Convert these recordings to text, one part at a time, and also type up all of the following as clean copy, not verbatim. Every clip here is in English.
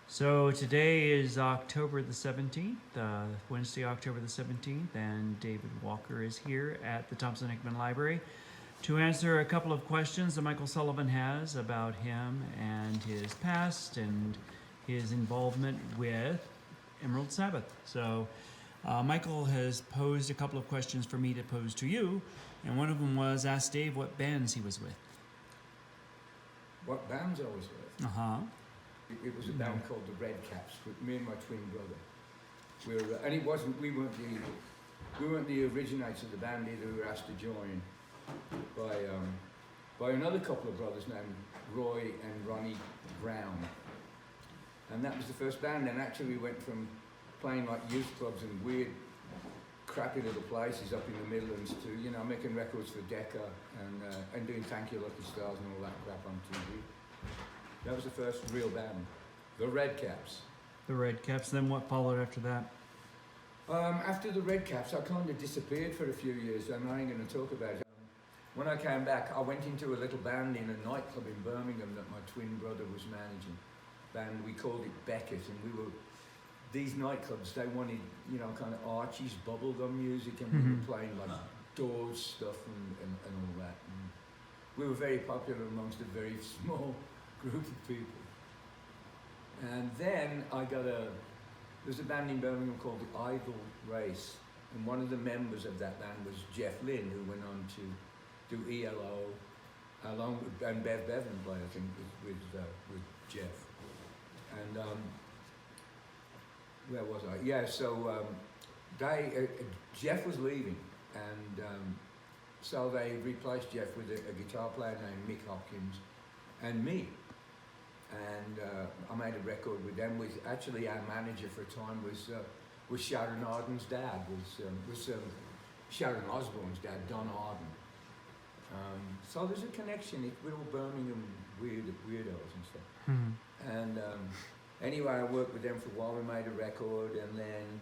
So today is October the 17th, Wednesday, October the 17th, and David Walker is here at the Thompson Hickman Library to answer a couple of questions that Michael Sullivan has about him and his past and his involvement with Emerald Sabbath. So Michael has posed a couple of questions for me to pose to you, and one of them was ask Dave what bands he was with. What bands I was with? Uh-huh. It was a band called the Red Caps with me and my twin brother. And we weren't the originators of the band either. We were asked to join by another couple of brothers named Roy and Ronnie Brown. And that was the first band. And actually we went from playing like youth clubs and weird crappy little places up in the Midlands to, making records for Decca and doing Thank You Lucky Stars and all that crap on TV. That was the first real band, the Red Caps. The Red Caps. Then what followed after that? After the Red Caps, I kind of disappeared for a few years, and I ain't going to talk about it. When I came back, I went into a little band in a nightclub in Birmingham that my twin brother was managing. Band, we called it Beckett, and these nightclubs, they wanted, kind of Archie's bubblegum music, and we were playing like Doors stuff and all that. And we were very popular amongst a very small group of people. And then there's a band in Birmingham called the Idle Race, and one of the members of that band was Jeff Lynne, who went on to do ELO, along with, and Bev Bevan played, I think, with Jeff. And where was I? Yeah, so Jeff was leaving, and so they replaced Jeff with a guitar player named Mick Hopkins and me. And I made a record with them. Actually, our manager for a time was Sharon Arden's dad, was Sharon Osbourne's dad, Don Arden. So there's a connection. We're all Birmingham weirdos and stuff. And anyway, I worked with them for a while. We made a record, and then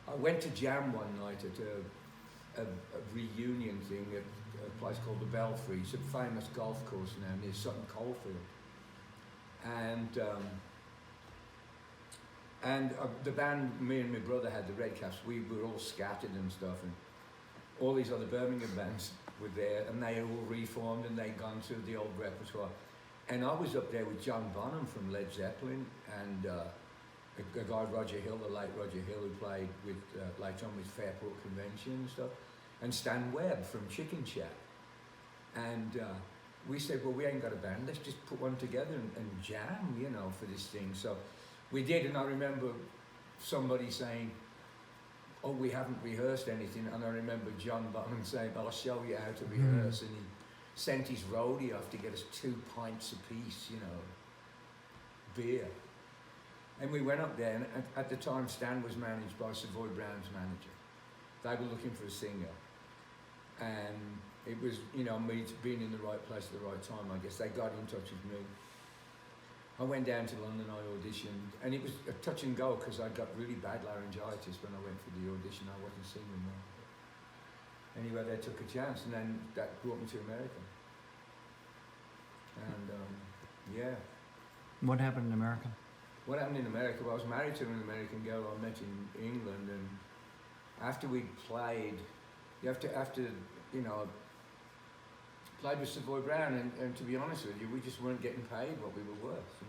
I went to jam one night at a reunion thing at a place called the Belfry. It's a famous golf course now near Sutton Coldfield. And the band me and my brother had, the Red Caps, we were all scattered and stuff, and all these other Birmingham bands were there, and they all reformed and they'd gone through the old repertoire. And I was up there with John Bonham from Led Zeppelin, and a guy, Roger Hill, the late Roger Hill, who played with later on with Fairport Convention and stuff, and Stan Webb from Chicken Shack. And we said, well, we ain't got a band, let's just put one together and jam, for this thing. So we did, and I remember somebody saying, oh, we haven't rehearsed anything. And I remember John Bonham saying, I'll show you how to rehearse. And he sent his roadie off to get us 2 pints apiece, beer. And we went up there, and at the time, Stan was managed by Savoy Brown's manager. They were looking for a singer. And it was, me being in the right place at the right time, I guess. They got in touch with me. I went down to London, I auditioned, and it was a touch and go because I got really bad laryngitis when I went for the audition. I wasn't singing well. Anyway, they took a chance, and then that brought me to America. And yeah. What happened in America? What happened in America? Well, I was married to an American girl I met in England, and after we played, played with Savoy Brown, and to be honest with you, we just weren't getting paid what we were worth,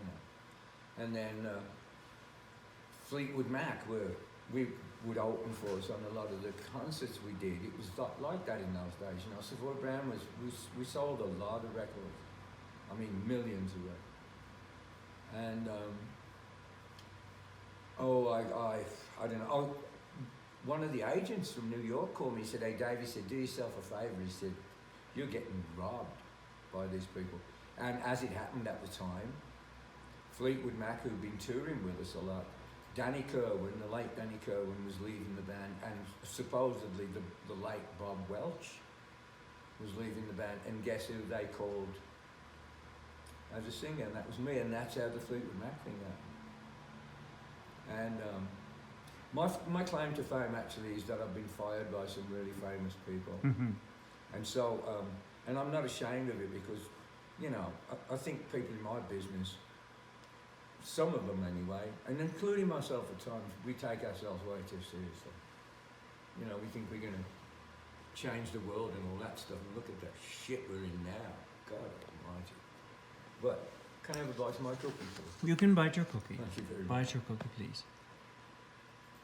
And then Fleetwood Mac, we would open for us on a lot of the concerts we did. It was like that in those days, Savoy Brown we sold a lot of records. I mean, millions of records. And I don't know. Oh, one of the agents from New York called me. He said, "Hey, Dave," he said, "do yourself a favour." He said, "You're getting robbed by these people." And as it happened at the time, Fleetwood Mac, who'd been touring with us a lot, Danny Kirwan, the late Danny Kirwan, was leaving the band, and supposedly the late Bob Welch was leaving the band. And guess who they called as a singer? And that was me, and that's how the Fleetwood Mac thing happened. And my claim to fame actually is that I've been fired by some really famous people. And so, and I'm not ashamed of it because, I think people in my business some of them anyway, and including myself at times, we take ourselves way too seriously. You know, we think we're going to change the world and all that stuff, and look at the shit we're in now. God almighty. But, can I have a bite of my cookie, please? You can bite your cookie. Thank you very much. Bite your cookie, please.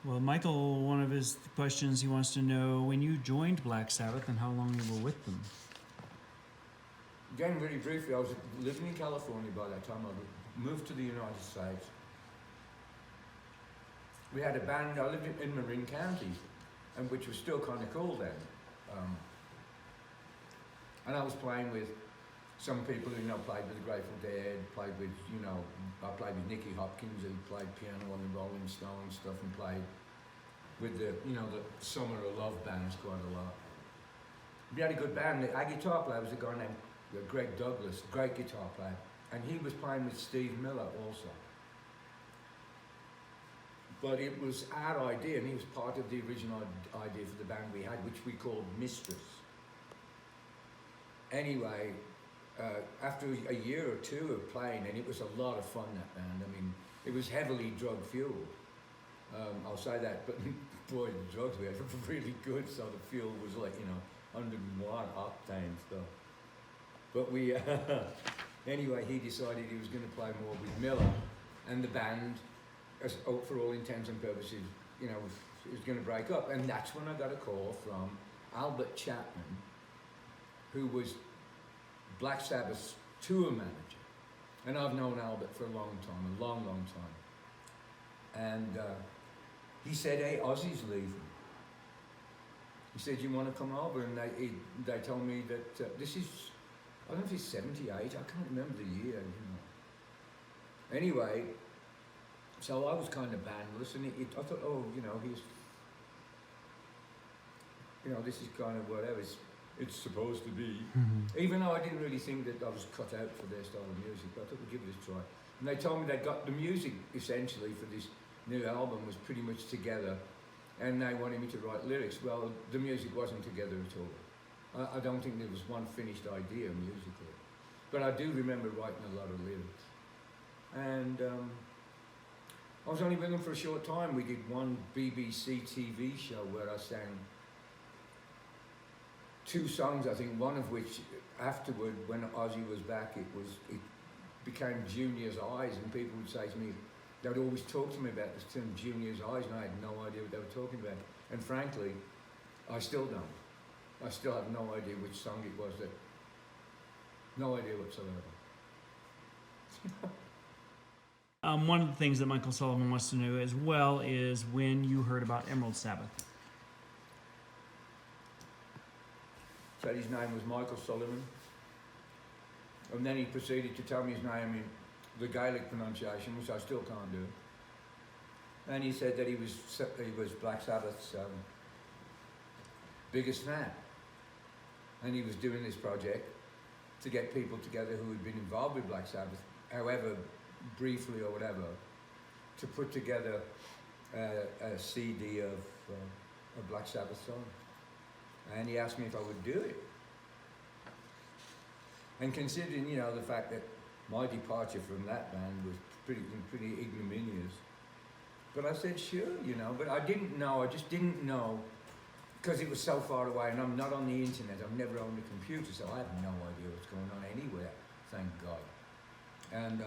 Well, Michael, one of his questions he wants to know when you joined Black Sabbath and how long you were with them. Again, very briefly, I was living in California by that time. I moved to the United States. We had a band, I lived in Marin County, and which was still kind of cool then. And I was playing with some people who, you know, played with the Grateful Dead, played with, you know, I played with Nicky Hopkins, who played piano on the Rolling Stones stuff, and played with the, you know, the Summer of Love bands quite a lot. We had a good band. Our guitar player was a guy named Greg Douglas, great guitar player, and he was playing with Steve Miller also. But it was our idea, and he was part of the original idea for the band we had, which we called Mistress. Anyway, after a year or two of playing, and it was a lot of fun, that band. I mean, it was heavily drug-fueled. I'll say that, but boy, the drugs we had were really good, so the fuel was like, you know, 101 octane stuff. But we, anyway, he decided he was going to play more with Miller, and the band, for all intents and purposes, you know, was going to break up. And that's when I got a call from Albert Chapman, who was Black Sabbath's tour manager. And I've known Albert for a long time, a long, long time. And he said, hey, Ozzy's leaving. He said, you want to come over? And they told me that this is, I don't know if he's 78, I can't remember the year, you know. Anyway, so I was kind of bandless, and I thought, oh, you know, this is kind of whatever it's supposed to be. Mm-hmm. Even though I didn't really think that I was cut out for their style of music, but I thought we'd give it a try. And they told me they got the music, essentially, for this new album was pretty much together, and they wanted me to write lyrics. Well, the music wasn't together at all. I don't think there was one finished idea musically, but I do remember writing a lot of lyrics. And I was only with them for a short time. We did one BBC TV show where I sang 2 songs, I think, one of which afterward, when Ozzy was back, it became Junior's Eyes, and people would say to me, they would always talk to me about this term, Junior's Eyes, and I had no idea what they were talking about. And frankly, I still don't. I still have no idea which song it was. No idea whatsoever. One of the things that Michael Sullivan wants to know as well is when you heard about Emerald Sabbath. Said his name was Michael Sullivan. And then he proceeded to tell me his name in the Gaelic pronunciation, which I still can't do. And he said that he was Black Sabbath's biggest fan. And he was doing this project to get people together who had been involved with Black Sabbath, however briefly or whatever, to put together a CD of Black Sabbath songs. And he asked me if I would do it. And considering, you know, the fact that my departure from that band was pretty ignominious, but I said sure, you know. But I just didn't know, because it was so far away, and I'm not on the internet, I'm never on the computer, so I have no idea what's going on anywhere, thank God. And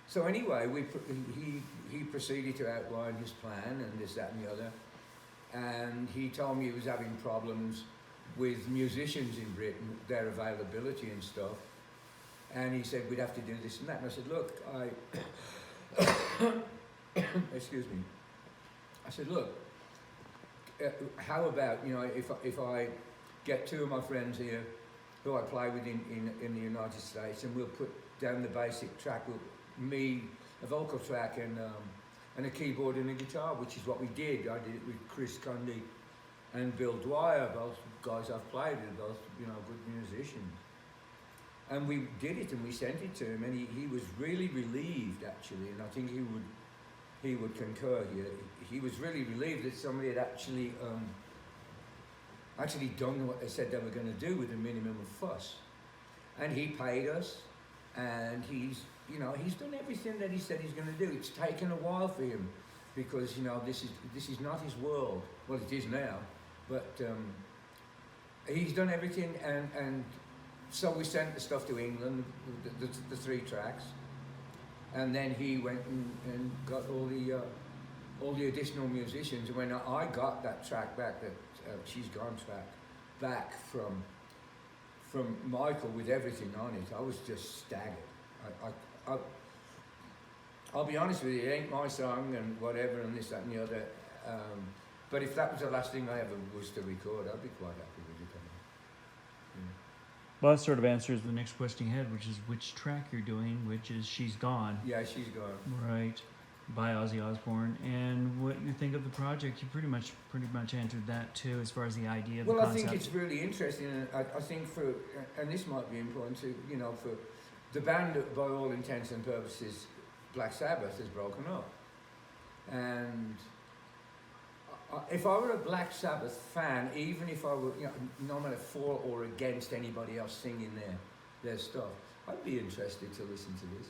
so anyway, he proceeded to outline his plan and this, that, and the other. And he told me he was having problems with musicians in Britain, their availability and stuff. And he said, we'd have to do this and that. And I said, look, excuse me. I said, look, how about, you know, if I get 2 of my friends here who I play with in the United States, and we'll put down the basic track, a vocal track and a keyboard and a guitar, which is what we did. I did it with Chris Cundy and Bill Dwyer, both guys I've played with, both, you know, good musicians. And we did it, and we sent it to him, and he was really relieved, actually, and I think he would concur here. He was really relieved that somebody had actually done what they said they were going to do with a minimum of fuss. And he paid us, and he's you know, he's done everything that he said he's going to do. It's taken a while for him because, you know, this is not his world. Well, it is now, but he's done everything, and so we sent the stuff to England, the 3 tracks, and then he went and got all the additional musicians. And when I got that track back, that She's Gone track, back from Michael with everything on it, I was just staggered. I'll be honest with you, it ain't my song and whatever and this, that and the other. But if that was the last thing I ever was to record, I'd be quite happy with it. Well, that sort of answers the next question you had, which is which track you're doing, which is She's Gone. Yeah, She's Gone. Right, by Ozzy Osbourne. And what you think of the project, you pretty much answered that too, as far as the idea of the concept. Well, I think it's really interesting, and I think and this might be important to, you know, for the band, by all intents and purposes, Black Sabbath has broken up. And if I were a Black Sabbath fan, even if I were, you know, no matter for or against anybody else singing their stuff, I'd be interested to listen to this.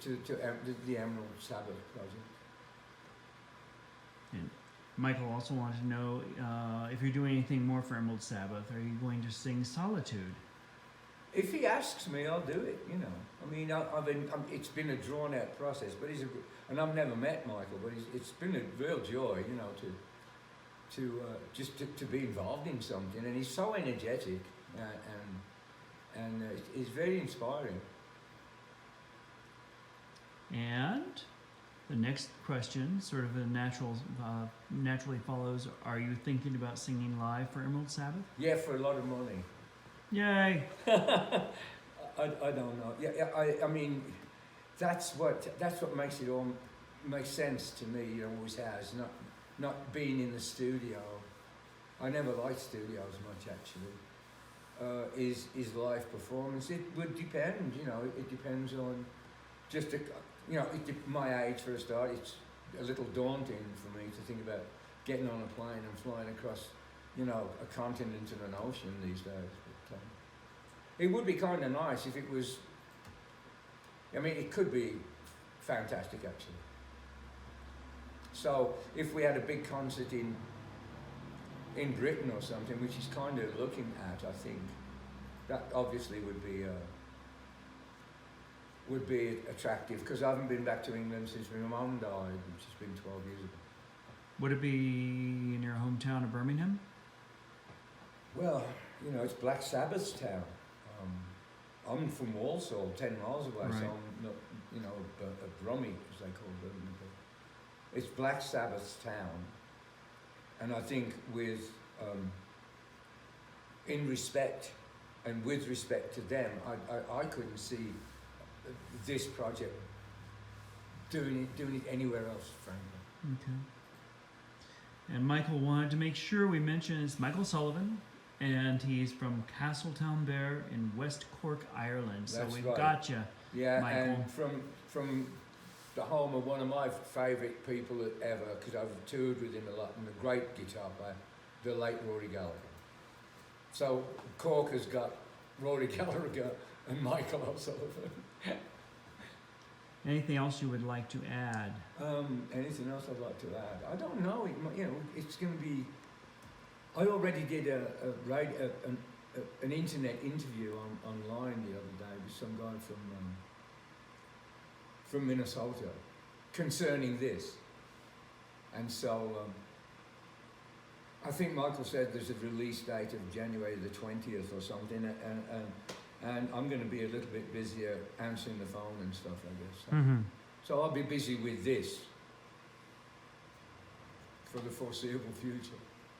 To the Emerald Sabbath project. And Michael also wanted to know if you're doing anything more for Emerald Sabbath. Are you going to sing Solitude? If he asks me, I'll do it. You know, I mean, it's been a drawn-out process, but and I've never met Michael, but it's been a real joy, you know, to be involved in something, and he's so energetic, and it's very inspiring. And the next question, sort of naturally follows: are you thinking about singing live for Emerald Sabbath? Yeah, for a lot of money. Yay! I don't know. Yeah, I mean, that's what makes it all make sense to me. You know, always has. Not being in the studio. I never liked studios much, actually. Is live performance. It would depend. You know, it depends on just you know, my age for a start. It's a little daunting for me to think about getting on a plane and flying across, you know, a continent and an ocean these days. But, it would be kind of nice if it was. I mean, it could be fantastic, actually. So if we had a big concert in Britain or something, which is kind of looking at, I think that obviously would be attractive, because I haven't been back to England since my mum died, which has been 12 years ago. Would it be in your hometown of Birmingham? Well, you know, it's Black Sabbath's town. I'm from Walsall, 10 miles away, right. So I'm not, you know, a Brummie, as they call Birmingham. It's Black Sabbath's town, and I think with, in respect and with respect to them, I couldn't see this project doing it anywhere else, frankly. Okay. And Michael wanted to make sure we mention it's Michael Sullivan, and he's from Castletownbere in West Cork, Ireland. So That's we've right. got you, Yeah, Michael. and from the home of one of my favourite people ever, because I've toured with him a lot, and a great guitar player, the late Rory Gallagher. So Cork has got Rory Gallagher and Michael O'Sullivan. Anything else you would like to add? Anything else I'd like to add? I don't know. You know, it's going to be. I already did an internet interview online the other day with some guy from Minnesota concerning this, and so I think Michael said there's a release date of January the 20th or something, and I'm going to be a little bit busier answering the phone and stuff, I guess. So I'll be busy with this for the foreseeable future.